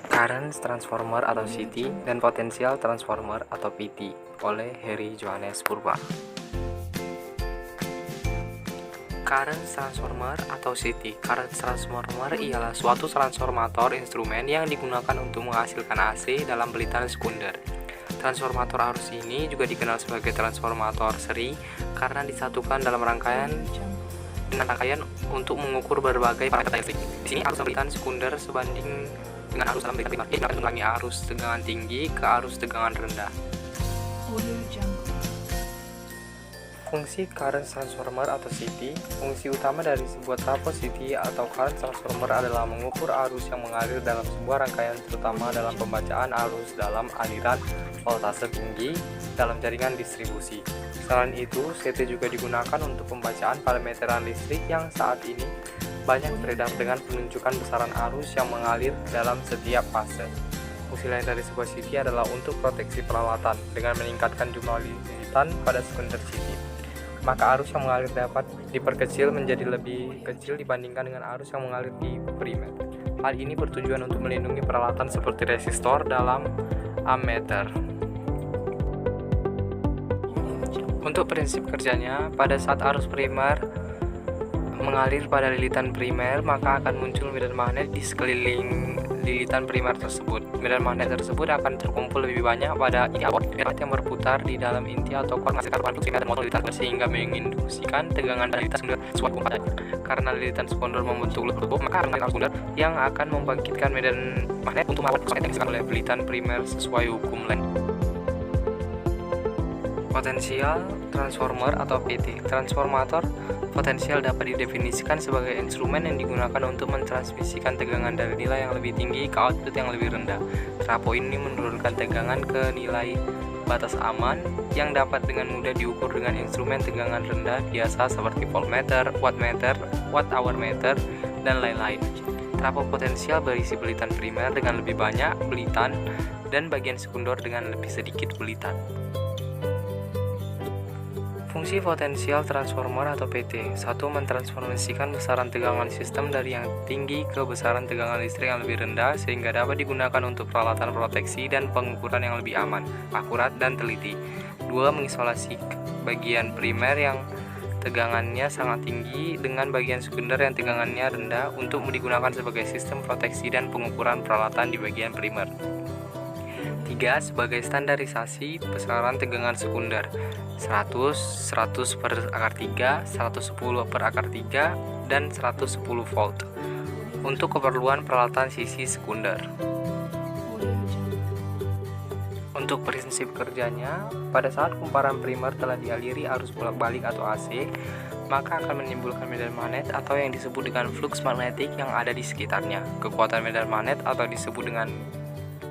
Current Transformer atau CT dan Potential Transformer atau PT oleh Heri Johannes Purba. Current Transformer atau CT. Current Transformer ialah suatu transformator instrumen yang digunakan untuk menghasilkan AC dalam belitan sekunder. Transformator arus ini juga dikenal sebagai transformator seri karena disatukan dalam rangkaian untuk mengukur berbagai parameter listrik. Di sini arus belitan sekunder sebanding dengan arus dalam belitan primer, akan mengurangi arus tegangan tinggi ke arus tegangan rendah. Fungsi current transformer atau CT. Fungsi utama dari sebuah trafo CT atau current transformer adalah mengukur arus yang mengalir dalam sebuah rangkaian, terutama dalam pembacaan arus dalam aliran voltase tinggi dalam jaringan distribusi. Selain itu, CT juga digunakan untuk pembacaan parameteran listrik yang saat ini banyak beredar dengan penunjukan besaran arus yang mengalir dalam setiap fase. Fungsi lain dari sebuah CT adalah untuk proteksi peralatan dengan meningkatkan jumlah lilitan pada sekunder CT. Maka arus yang mengalir dapat diperkecil menjadi lebih kecil dibandingkan dengan arus yang mengalir di primer. Hal ini bertujuan untuk melindungi peralatan seperti resistor dalam ammeter. Untuk prinsip kerjanya, pada saat arus primer mengalir pada lilitan primer, maka akan muncul medan magnet di sekeliling lilitan primer tersebut. Medan magnet tersebut akan terkumpul lebih banyak pada inti awal yang berputar di dalam inti atau core menghasilkan arus sehingga dan motor lilitan sehingga menginduksikan tegangan pada lilitan sekunder sesuai hukum padat. Karena lilitan sekunder membentuk loop, maka arus sekunder yang akan membangkitkan medan magnet untuk melawan proses yang dihasilkan oleh lilitan primer sesuai hukum Lens. Potensial transformer atau PT. Transformator potensial dapat didefinisikan sebagai instrumen yang digunakan untuk mentransmisikan tegangan dari nilai yang lebih tinggi ke output yang lebih rendah. Trafo ini menurunkan tegangan ke nilai batas aman yang dapat dengan mudah diukur dengan instrumen tegangan rendah biasa seperti voltmeter, wattmeter, watt-hour meter, dan lain-lain. Trafo potensial berisi belitan primer dengan lebih banyak belitan dan bagian sekunder dengan lebih sedikit belitan. Fungsi potensial transformer atau PT. 1. Mentransformasikan besaran tegangan sistem dari yang tinggi ke besaran tegangan listrik yang lebih rendah sehingga dapat digunakan untuk peralatan proteksi dan pengukuran yang lebih aman, akurat, dan teliti. 2. Mengisolasi bagian primer yang tegangannya sangat tinggi dengan bagian sekunder yang tegangannya rendah untuk digunakan sebagai sistem proteksi dan pengukuran peralatan di bagian primer. 3. Sebagai standarisasi besaran tegangan sekunder 100, 100 per akar 3, 110 per akar 3, dan 110 volt untuk keperluan peralatan sisi sekunder. Untuk prinsip kerjanya, pada saat kumparan primer telah dialiri arus bolak-balik atau AC, maka akan menimbulkan medan magnet atau yang disebut dengan flux magnetik yang ada di sekitarnya. Kekuatan medan magnet atau disebut dengan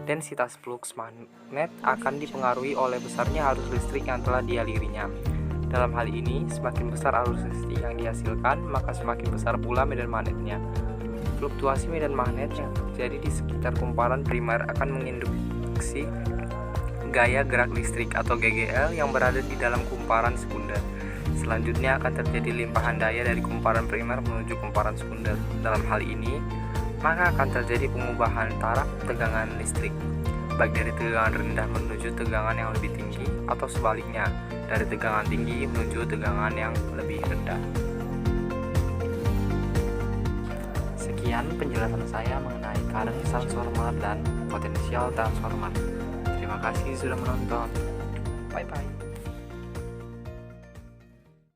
densitas flux magnet akan dipengaruhi oleh besarnya arus listrik yang telah dialirinya. Dalam hal ini, semakin besar arus listrik yang dihasilkan, maka semakin besar pula medan magnetnya. Fluktuasi medan magnet yang terjadi di sekitar kumparan primer akan menginduksi gaya gerak listrik atau GGL yang berada di dalam kumparan sekunder. Selanjutnya akan terjadi limpahan daya dari kumparan primer menuju kumparan sekunder. Dalam hal ini, maka akan terjadi pengubahan taraf tegangan listrik, baik dari tegangan rendah menuju tegangan yang lebih tinggi atau sebaliknya, dari tegangan tinggi menuju tegangan yang lebih rendah. Sekian penjelasan saya mengenai current transformer dan potensial transformer. Terima kasih sudah menonton. Bye-bye.